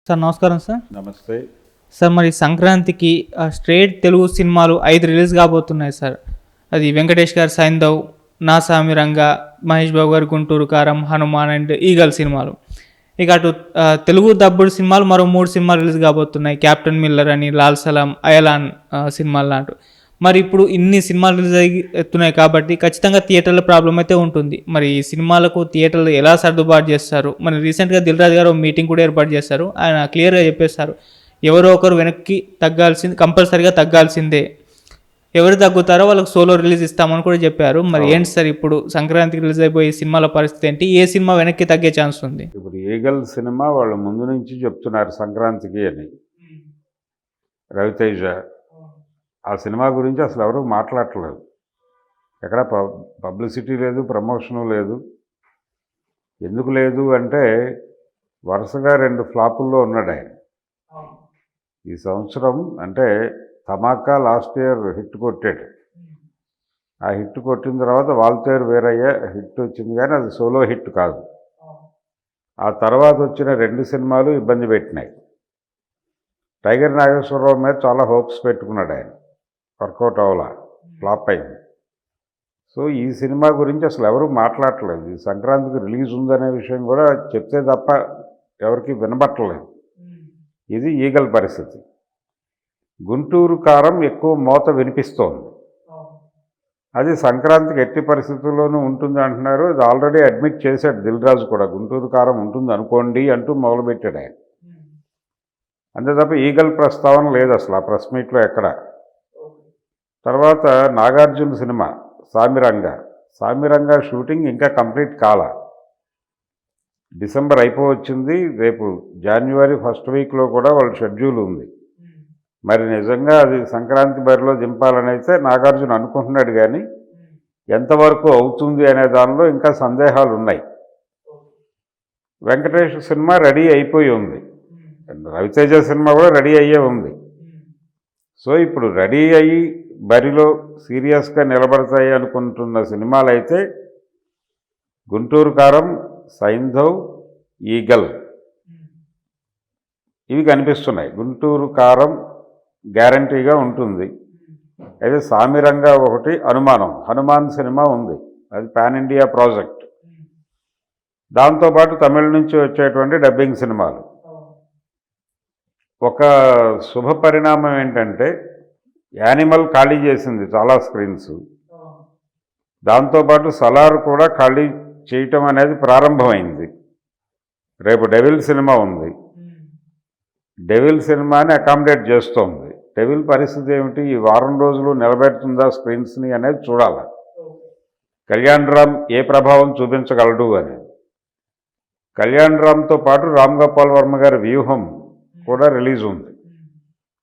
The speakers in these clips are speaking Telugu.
సార్ నమస్కారం సార్. నమస్తే సార్ మరి సంక్రాంతికి స్ట్రేట్ తెలుగు సినిమాలు 5 రిలీజ్ కాబోతున్నాయి సార్. అది వెంకటేష్ గారి సైంధవ్, నా సామిరంగా, మహేష్ బాబు గారి గుంటూరు కారం, హనుమాన్ అండ్ ఈగల్ సినిమాలు. ఇక అటు తెలుగు డబ్బుడు సినిమాలు మరో 3 సినిమాలు రిలీజ్ కాబోతున్నాయి. క్యాప్టెన్ మిల్లర్ అని, లాల్ సలాం, అయలాన్ సినిమాలు లాంటి. మరి ఇప్పుడు ఇన్ని సినిమాలు రిలీజ్ అవుతున్నాయి కాబట్టి ఖచ్చితంగా థియేటర్ల ప్రాబ్లం అయితే ఉంటుంది. మరి ఈ సినిమాలకు థియేటర్లు ఎలా సర్దుబాటు చేస్తారు? మరి రీసెంట్గా దిల్ రాజు గారు మీటింగ్ కూడా ఏర్పాటు చేస్తారు. ఆయన క్లియర్గా చెప్పేస్తారు, ఎవరో ఒకరు వెనక్కి కంపల్సరీగా తగ్గాల్సిందే, ఎవరు తగ్గుతారో వాళ్ళకి సోలో రిలీజ్ ఇస్తామని కూడా చెప్పారు. మరి ఏంటి సార్ ఇప్పుడు సంక్రాంతికి రిలీజ్ అయిపోయే సినిమాల పరిస్థితి ఏంటి? ఏ సినిమా వెనక్కి తగ్గే ఛాన్స్ ఉంది? ఇప్పుడు ఈగల్ సినిమా వాళ్ళు ముందు నుంచి చెప్తున్నారు సంక్రాంతికి అని. రవితేజ ఆ సినిమా గురించి అసలు ఎవరు మాట్లాడట్లేదు. ఎక్కడ పబ్లిసిటీ లేదు, ప్రమోషను లేదు. ఎందుకు లేదు అంటే వరుసగా 2 ఫ్లాపుల్లో ఉన్నాడు ఆయన ఈ సంవత్సరం. అంటే ధమాకా లాస్ట్ ఇయర్ హిట్ కొట్టాడు. ఆ హిట్ కొట్టిన తర్వాత వాల్తేరు వీరయ్య హిట్ వచ్చింది, కానీ అది సోలో హిట్ కాదు. ఆ తర్వాత వచ్చిన 2 సినిమాలు ఇబ్బంది పెట్టినాయి. టైగర్ నాగేశ్వరరావు మీద చాలా హోప్స్ పెట్టుకున్నాడు ఆయన, వర్కౌట్ అవ్వాలా, ఫ్లాప్ అయింది. సో ఈ సినిమా గురించి అసలు ఎవరు మాట్లాడట్లేదు. ఈ సంక్రాంతికి రిలీజ్ ఉందనే విషయం కూడా చెప్తే తప్ప ఎవరికి వినబట్టలేదు. ఇది ఈగల్ పరిస్థితి. గుంటూరు కారం ఎక్కువ మోత వినిపిస్తోంది. అది సంక్రాంతికి ఎట్టి పరిస్థితుల్లోనూ ఉంటుంది అంటున్నారు. అది ఆల్రెడీ అడ్మిట్ చేశాడు దిల్ రాజు కూడా, గుంటూరు కారం ఉంటుంది అనుకోండి అంటూ మొదలుపెట్టాడు ఆయన. అంతే తప్ప ఈగల్ ప్రస్తావన లేదు అసలు ఆ ప్రెస్ మీట్లో ఎక్కడ. తర్వాత నాగార్జున సినిమా సామిరంగా షూటింగ్ ఇంకా కంప్లీట్ కాల. డిసెంబర్ అయిపోవచ్చింది. రేపు జనవరి ఫస్ట్ వీక్లో కూడా వాళ్ళ షెడ్యూల్ ఉంది. మరి నిజంగా అది సంక్రాంతి బరిలో దింపాలని అయితే నాగార్జున అనుకుంటున్నాడు, కానీ ఎంతవరకు అవుతుంది అనే దానిలో ఇంకా సందేహాలు ఉన్నాయి. వెంకటేష్ సినిమా రెడీ అయిపోయి ఉంది, రవితేజ సినిమా కూడా రెడీ అయ్యే ఉంది. సో ఇప్పుడు రెడీ అయ్యి బరిలో సీరియస్గా నిలబడతాయి అనుకుంటున్న సినిమాలు అయితే గుంటూరు కారం, సైంధవ్, ఈగల్ ఇవి కనిపిస్తున్నాయి. గుంటూరు కారం గ్యారంటీగా ఉంటుంది. అయితే సామిరంగా ఒకటి అనుమానం. హనుమాన్ సినిమా ఉంది, అది పాన్ ఇండియా ప్రాజెక్ట్. దాంతోపాటు తమిళ నుంచి వచ్చేటువంటి డబ్బింగ్ సినిమాలు. ఒక శుభ పరిణామం ఏంటంటే యానిమల్ ఖాళీ చేసింది చాలా స్క్రీన్స్. దాంతోపాటు సలార్ కూడా ఖాళీ చేయటం అనేది ప్రారంభమైంది. రేపు డెవిల్ సినిమా ఉంది, డెవిల్ సినిమాని అకామిడేట్ చేస్తోంది. డెవిల్ పరిస్థితి ఏమిటి, ఈ వారం రోజులు నిలబెడుతుందా స్క్రీన్స్ని అనేది చూడాలి. కళ్యాణ్ రామ్ ఏ ప్రభావం చూపించగలడు అని. కళ్యాణ్ రామ్తో పాటు రామ్ గోపాల్ వర్మ గారి వ్యూహం కూడా రిలీజ్ ఉంది.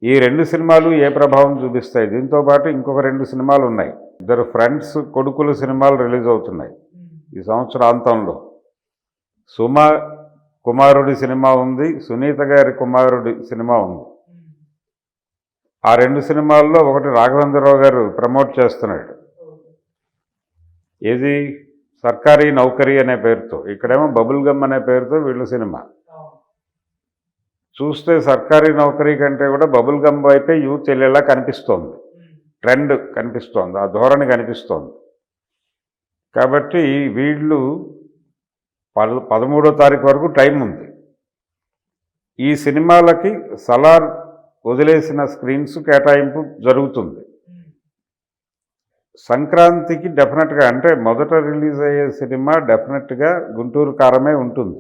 ఈ 2 సినిమాలు ఏ ప్రభావం చూపిస్తాయి. దీంతోపాటు ఇంకొక 2 సినిమాలు ఉన్నాయి. 2 ఫ్రెండ్స్ కొడుకుల సినిమాలు రిలీజ్ అవుతున్నాయి ఈ సంవత్సరాంతంలో. సుమా కుమారుడి సినిమా ఉంది, సునీత గారి కుమారుడి సినిమా ఉంది. ఆ 2 సినిమాల్లో ఒకటి రాఘవేంద్రరావు గారు ప్రమోట్ చేస్తున్నాడు. ఏది సర్కారీ నౌకరీ అనే పేరుతో, ఇక్కడేమో బబుల్ గమ్ అనే పేరుతో వీళ్ళు సినిమా. చూస్తే సర్కారీ నౌకరీ కంటే కూడా బబుల్ గమ్ వైపే యూత్ వెళ్ళేలా కనిపిస్తోంది. ట్రెండ్ కనిపిస్తోంది, ఆ ధోరణి కనిపిస్తోంది. కాబట్టి వీళ్ళు 13వ తారీఖు వరకు టైం ఉంది. ఈ సినిమాలకి సలార్ వదిలేసిన స్క్రీన్స్ కేటాయింపు జరుగుతుంది. సంక్రాంతికి డెఫినెట్గా, అంటే మొదట రిలీజ్ అయ్యే సినిమా డెఫినెట్గా గుంటూరు కారమే ఉంటుంది.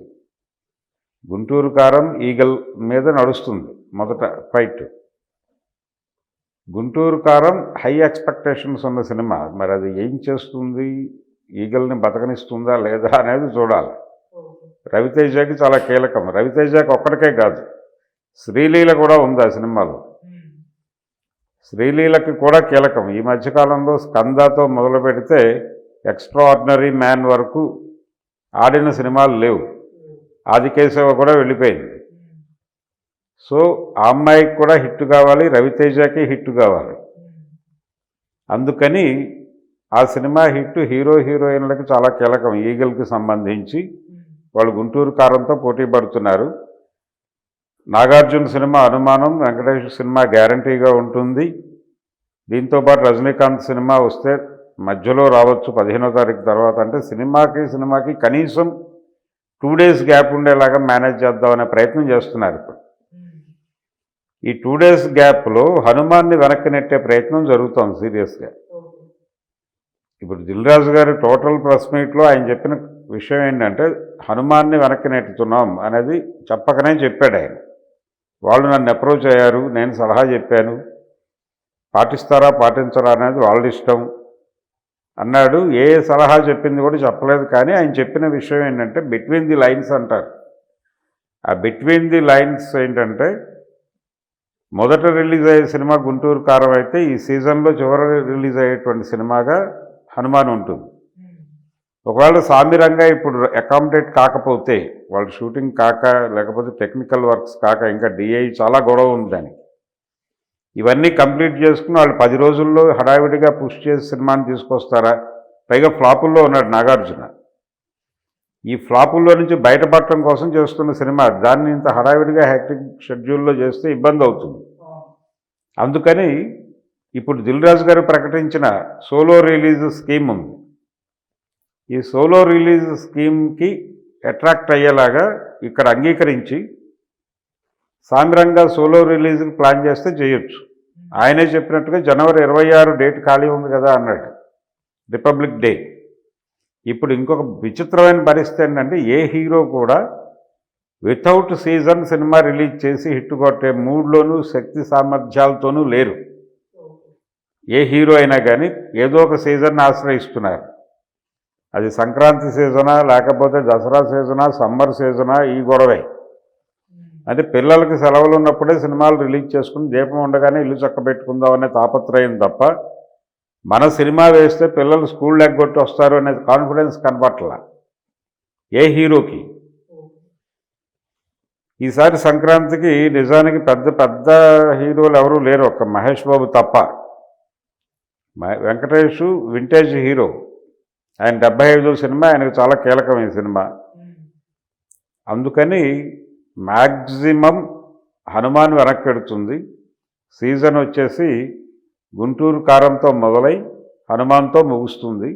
గుంటూరు కారం ఈగల్ మీద నడుస్తుంది మొదట ఫైట్. గుంటూరు కారం హై ఎక్స్పెక్టేషన్స్ ఉన్న సినిమా. మరి అది ఏం చేస్తుంది, ఈగల్ని బతకనిస్తుందా లేదా అనేది చూడాలి. రవితేజకి చాలా కీలకం. రవితేజకి ఒక్కడికే కాదు, శ్రీలీల కూడా ఉంది ఆ సినిమాలో. శ్రీలీలకి కూడా కీలకం. ఈ మధ్యకాలంలో స్కందాతో మొదలు పెడితే ఎక్స్ట్రాఆర్డినరీ మ్యాన్ వరకు ఆడిన సినిమాలు లేవు. ఆదికేశవ కూడా వెళ్ళిపోయింది. సో ఆ అమ్మాయికి కూడా హిట్ కావాలి, రవితేజకి హిట్ కావాలి. అందుకని ఆ సినిమా హిట్ హీరో హీరోయిన్లకు చాలా కీలకం. ఈగల్కి సంబంధించి వాళ్ళు గుంటూరు కారంతో పోటీ పడుతున్నారు. నాగార్జున సినిమా అనుమానం, వెంకటేష్ సినిమా గ్యారంటీగా ఉంటుంది. దీంతోపాటు రజనీకాంత్ సినిమా వస్తే మధ్యలో రావచ్చు 15వ తారీఖు తర్వాత. అంటే సినిమాకి కనీసం 2 days గ్యాప్ ఉండేలాగా మేనేజ్ చేద్దామనే ప్రయత్నం చేస్తున్నారు ఇప్పుడు. ఈ 2 days గ్యాప్లో హనుమాన్ని వెనక్కి నెట్టే ప్రయత్నం జరుగుతోంది సీరియస్గా. ఇప్పుడు దిల్ రాజు గారి టోటల్ ప్రెస్ మీట్లో ఆయన చెప్పిన విషయం ఏంటంటే హనుమాన్ని వెనక్కి నెట్టుతున్నాం అనేది చెప్పకనే చెప్పాడు ఆయన. వాళ్ళు నన్ను అప్రోచ్ అయ్యారు, నేను సలహా చెప్పాను, పాటిస్తారా పాటించరా అనేది వాళ్ళ ఇష్టం అన్నాడు. ఏ సలహా చెప్పింది కూడా చెప్పలేదు. కానీ ఆయన చెప్పిన విషయం ఏంటంటే బిట్వీన్ ది లైన్స్ అంటారు. ఆ బిట్వీన్ ది లైన్స్ ఏంటంటే మొదట రిలీజ్ అయ్యే సినిమా గుంటూరు కారం అయితే ఈ సీజన్లో చివరి రిలీజ్ అయ్యేటువంటి సినిమాగా హనుమాన్ ఉంటుంది. ఒకవేళ సామిరంగా ఇప్పుడు అకామిడేట్ కాకపోతే, వాళ్ళు షూటింగ్ కాక, లేకపోతే టెక్నికల్ వర్క్స్ కాక, ఇంకా డిఐ చాలా గొడవ ఉంది దానికి, ఇవన్నీ కంప్లీట్ చేసుకుని వాళ్ళు 10 రోజుల్లో హడావిడిగా పుష్ చేసి సినిమాని తీసుకొస్తారా? పైగా ఫ్లాపుల్లో ఉన్నాడు నాగార్జున. ఈ ఫ్లాపుల్లో నుంచి బయటపడటం కోసం చేస్తున్న సినిమా, దాన్ని ఇంత హడావిడిగా హ్యాక్టింగ్ షెడ్యూల్లో చేస్తే ఇబ్బంది అవుతుంది. అందుకని ఇప్పుడు దిల్ రాజు గారు ప్రకటించిన సోలో రిలీజ్ స్కీమ్ ఉంది. ఈ సోలో రిలీజ్ స్కీమ్కి అట్రాక్ట్ అయ్యేలాగా ఇక్కడ అంగీకరించి సామిరంగా సోలో రిలీజ్కి ప్లాన్ చేస్తే చేయొచ్చు. ఆయనే చెప్పినట్టుగా జనవరి 26 డేట్ ఖాళీ ఉంది కదా అన్నాడు, రిపబ్లిక్ డే. ఇప్పుడు ఇంకొక విచిత్రమైన పరిస్థితి ఏంటంటే ఏ హీరో కూడా వితౌట్ సీజన్ సినిమా రిలీజ్ చేసి హిట్ కొట్టే మూడ్లోనూ శక్తి సామర్థ్యాలతోనూ లేరు. ఏ హీరో అయినా కానీ ఏదో ఒక సీజన్ ఆశ్రయిస్తున్నారు. అది సంక్రాంతి సీజనా, లేకపోతే దసరా సీజనా, సమ్మర్ సీజనా, ఈ గొడవే. అంటే పిల్లలకి సెలవులు ఉన్నప్పుడే సినిమాలు రిలీజ్ చేసుకుని దీపం ఉండగానే ఇల్లు చక్కబెట్టుకుందాం అనే తాపత్రయం తప్ప, మన సినిమా వేస్తే పిల్లలు స్కూల్ ఎగ్గొట్టి వస్తారు అనే కాన్ఫిడెన్స్ కనపట్ల ఏ హీరోకి. ఈసారి సంక్రాంతికి నిజానికి పెద్ద పెద్ద హీరోలు ఎవరూ లేరు, ఒక్క మహేష్ బాబు తప్ప. వెంకటేష్ వింటేజ్ హీరో, ఆయన 75వ సినిమా, ఆయనకు చాలా కీలకమైన సినిమా. అందుకని మ్యాక్సిమం హనుమాన్ వెనక్కెడుతుంది. సీజన్ వచ్చేసి గుంటూరు కారంతో మొదలై హనుమాన్తో ముగుస్తుంది.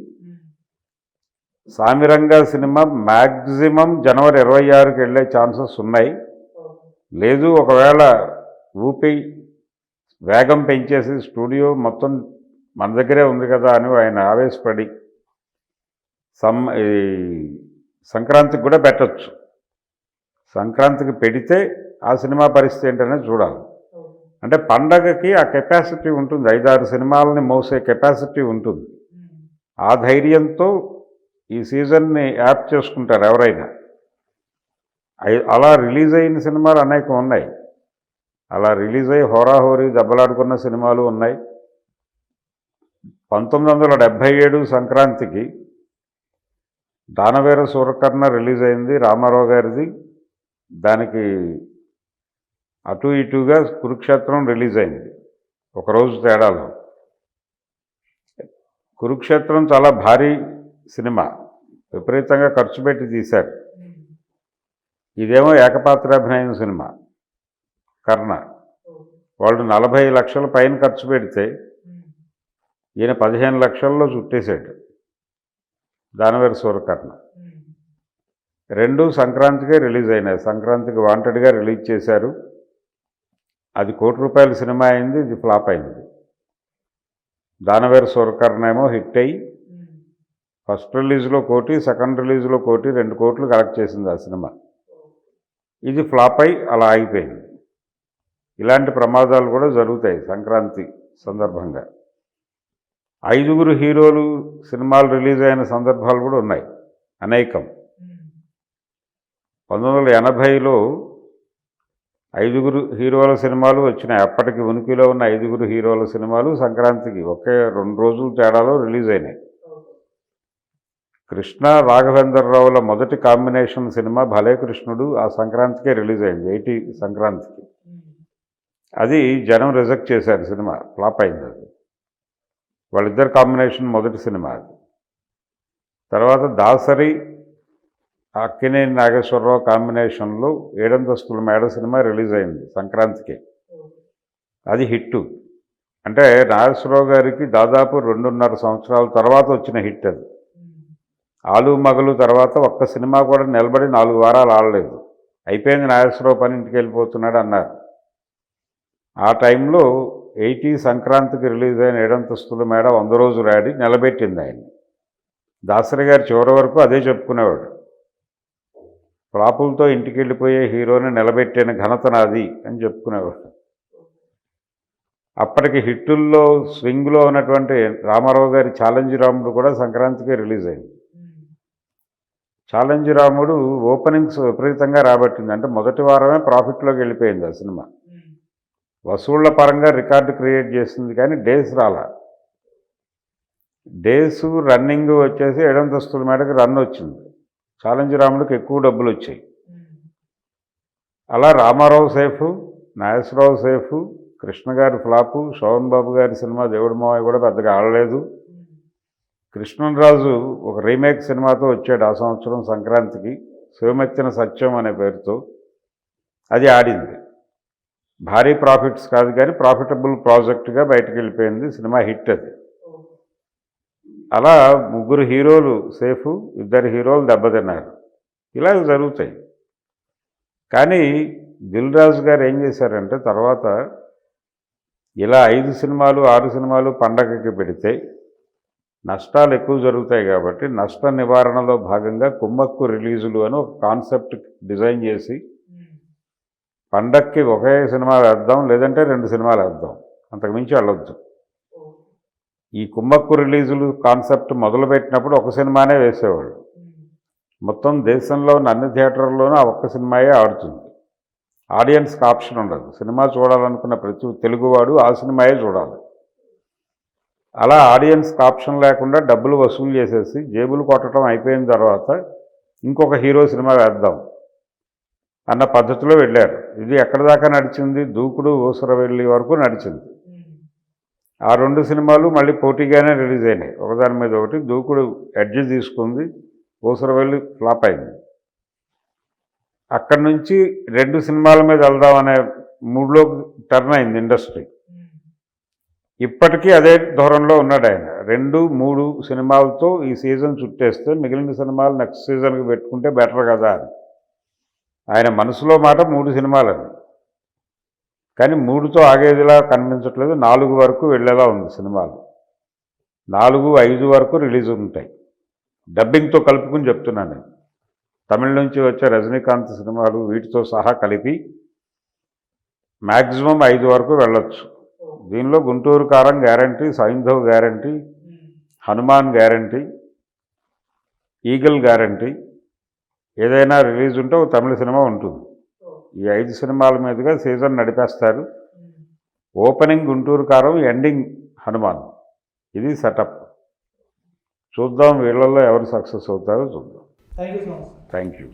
సామిరంగా సినిమా మ్యాక్సిమం జనవరి 26కి వెళ్ళే ఛాన్సెస్ ఉన్నాయి. లేదు ఒకవేళ ఊపి వేగం పెంచేసి స్టూడియో మొత్తం మన దగ్గరే ఉంది కదా అని ఆయన ఆవేశపడి సంక్రాంతికి కూడా పెట్టచ్చు. సంక్రాంతికి పెడితే ఆ సినిమా పరిస్థితి ఏంటనే చూడాలి. అంటే పండగకి ఆ కెపాసిటీ ఉంటుంది, 5-6 సినిమాలని మోసే కెపాసిటీ ఉంటుంది. ఆ ధైర్యంతో ఈ సీజన్ని యాప్ చేసుకుంటారు ఎవరైనా. అలా రిలీజ్ అయిన సినిమాలు అనేకం ఉన్నాయి. అలా రిలీజ్ అయ్యి హోరాహోరీ దెబ్బలాడుకున్న సినిమాలు ఉన్నాయి. 1977 సంక్రాంతికి దానవేర సూరకర్ణ రిలీజ్ అయింది, రామారావు గారిది. దానికి అటు ఇటుగా కురుక్షేత్రం రిలీజ్ అయింది ఒకరోజు తేడాలో. కురుక్షేత్రం చాలా భారీ సినిమా, విపరీతంగా ఖర్చు పెట్టి తీశారు. ఇదేమో ఏకపాత్రాభినయం సినిమా కర్ణ. వాళ్ళు 40 లక్షల పైన ఖర్చు పెడితే ఈయన 15 లక్షల్లో చుట్టేశాడు దానవేర సూరకర్ణ. రెండు సంక్రాంతికే రిలీజ్ అయినాయి. సంక్రాంతికి వాంటెడ్గా రిలీజ్ చేశారు. అది ₹1 సినిమా అయింది, ఇది ఫ్లాప్ అయింది. దానవేర సూరకర్ణ ఏమో హిట్ అయ్యి ఫస్ట్ రిలీజ్లో 1 కోటి, సెకండ్ రిలీజ్లో 1 కోటి, 2 కోట్లు కలెక్ట్ చేసింది ఆ సినిమా. ఇది ఫ్లాప్ అయి అలా ఆగిపోయింది. ఇలాంటి ప్రమాదాలు కూడా జరుగుతాయి సంక్రాంతి సందర్భంగా. 5 హీరోలు సినిమాలు రిలీజ్ అయిన సందర్భాలు కూడా ఉన్నాయి అనేకం. 1980లో 5 హీరోల సినిమాలు వచ్చినాయి. అప్పటికి ఉనికిలో ఉన్న 5 హీరోల సినిమాలు సంక్రాంతికి ఒకే 2 రోజుల తేడాలో రిలీజ్ అయినాయి. కృష్ణ రాఘవేంద్రరావుల మొదటి కాంబినేషన్ సినిమా భలే కృష్ణుడు ఆ సంక్రాంతికే రిలీజ్ అయింది, 80 సంక్రాంతికి. అది జనం రిజెక్ట్ చేశారు, సినిమా ఫ్లాప్ అయింది. అది వాళ్ళిద్దరు కాంబినేషన్ మొదటి సినిమా అది. తర్వాత దాసరి అక్కినేని నాగేశ్వరరావు కాంబినేషన్లో ఏడంతస్తుల మేడ సినిమా రిలీజ్ అయింది సంక్రాంతికి. అది హిట్టు. అంటే నాగేశ్వరరావు గారికి దాదాపు 2.5 సంవత్సరాల తర్వాత వచ్చిన హిట్ అది. ఆలు మగలు తర్వాత ఒక్క సినిమా కూడా నిలబడి 4 వారాలు ఆడలేదు. అయిపోయింది నాగేశ్వరరావు పని, ఇంటికి వెళ్ళిపోతున్నాడు అన్నారు. ఆ టైంలో 80 సంక్రాంతికి రిలీజ్ అయిన ఏడంతస్తుల మేడ 100 రోజులు ఆడి నిలబెట్టింది ఆయన్ని. దాసరి గారు చివరి వరకు అదే చెప్పుకునేవాడు, ఫ్లాపులతో ఇంటికి వెళ్ళిపోయే హీరోని నిలబెట్టిన ఘనత నాది అని చెప్పుకునేవాడు. అప్పటికి హిట్టుల్లో స్వింగ్లో ఉన్నటువంటి రామారావు గారి ఛాలెంజ్ రాముడు కూడా సంక్రాంతికి రిలీజ్ అయింది. ఛాలెంజ్ రాముడు ఓపెనింగ్స్ విపరీతంగా రాబట్టింది. అంటే మొదటి వారమే ప్రాఫిట్లోకి వెళ్ళిపోయింది ఆ సినిమా. వసూళ్ల పరంగా రికార్డు క్రియేట్ చేసింది, కానీ డేస్ రాలా. డేస్ రన్నింగ్ వచ్చేసి ఏడంతస్తుల మేడకి రన్ వచ్చింది. ఛాలెంజ్ రాముడికి ఎక్కువ డబ్బులు వచ్చాయి. అలా రామారావు సేఫ్, నాగేశ్వరరావు సేఫ్, కృష్ణ గారి ఫ్లాపు, శోభన్ బాబు గారి సినిమా దేవుడి మావయ్య కూడా పెద్దగా ఆడలేదు. కృష్ణరాజు ఒక రీమేక్ సినిమాతో వచ్చాడు ఆ సంవత్సరం సంక్రాంతికి, శివమెత్తిన సత్యం అనే పేరుతో. అది ఆడింది. భారీ ప్రాఫిట్స్ కాదు కానీ ప్రాఫిటబుల్ ప్రాజెక్టుగా బయటకు వెళ్ళిపోయింది. సినిమా హిట్ అది. అలా 3 హీరోలు సేఫ్, 2 హీరోలు దెబ్బతిన్నారు. ఇలా జరుగుతాయి. కానీ దిల్ రాజు గారు ఏం చేశారంటే తర్వాత ఇలా 5 సినిమాలు 6 సినిమాలు పండగకి పెడితే నష్టాలు ఎక్కువ జరుగుతాయి కాబట్టి నష్ట నివారణలో భాగంగా కుమ్మక్కు రిలీజులు అని ఒక కాన్సెప్ట్ డిజైన్ చేసి పండక్కి ఒకే సినిమా వేద్దాం, లేదంటే 2 సినిమాలు వేద్దాం, అంతకుమించి వెళ్ళొద్దు. ఈ కుమ్మక్కు రిలీజులు కాన్సెప్ట్ మొదలుపెట్టినప్పుడు ఒక సినిమానే వేసేవాళ్ళు. మొత్తం దేశంలో ఉన్న అన్ని థియేటర్లోనూ ఆ ఒక్క సినిమాయే ఆడుతుంది. ఆడియన్స్కి ఆప్షన్ ఉండదు. సినిమా చూడాలనుకున్న ప్రతి తెలుగువాడు ఆ సినిమాయే చూడాలి. అలా ఆడియన్స్కి ఆప్షన్ లేకుండా డబ్బులు వసూలు చేసేసి జేబులు కొట్టడం అయిపోయిన తర్వాత ఇంకొక హీరో సినిమా వేద్దాం అన్న పద్ధతిలో వెళ్ళారు. ఇది ఎక్కడి దాకా నడిచింది? దూకుడు, ఊసరవెల్లి వరకు నడిచింది. ఆ 2 సినిమాలు మళ్ళీ పోటీగానే రిలీజ్ అయినాయి, ఒకదాని మీద ఒకటి. దూకుడు ఎడ్జ్ తీసుకుంది, ఊసరవెల్లి ఫ్లాప్ అయింది. అక్కడి నుంచి 2 సినిమాల మీద వెళ్దామనే మూడ్లోకి టర్న్ అయింది ఇండస్ట్రీ. ఇప్పటికీ అదే ధోరణిలో ఉన్నాడు ఆయన. 2, 3 సినిమాలతో ఈ సీజన్ చుట్టేస్తే మిగిలిన సినిమాలు నెక్స్ట్ సీజన్కి పెట్టుకుంటే బెటర్ కదా అని ఆయన మనసులో మాట. 3 సినిమాలని, కానీ 3తో ఆగేదిలా కనిపించట్లేదు. 4 వరకు వెళ్ళేలా ఉంది సినిమాలు. 4, 5 వరకు రిలీజ్ ఉంటాయి. డబ్బింగ్తో కలుపుకుని చెప్తున్నాను నేను. తమిళ నుంచి వచ్చే రజనీకాంత్ సినిమాలు వీటితో సహా కలిపి మ్యాక్సిమం 5 వరకు వెళ్ళొచ్చు. దీనిలో గుంటూరు కారం guarantee, Saindhav guarantee, Hanuman guarantee, eagle guarantee. ఏదైనా రిలీజ్ ఉంటే ఒక తమిళ సినిమా ఉంటుంది. ఈ 5 సినిమాల మీదుగా సీజన్ నడిపేస్తారు. ఓపెనింగ్ గుంటూరు కారం, ఎండింగ్ హనుమాన్. ఇది సెటప్. చూద్దాం వీళ్ళల్లో ఎవరు సక్సెస్ అవుతారో చూద్దాం. Thank you so much. Thank you.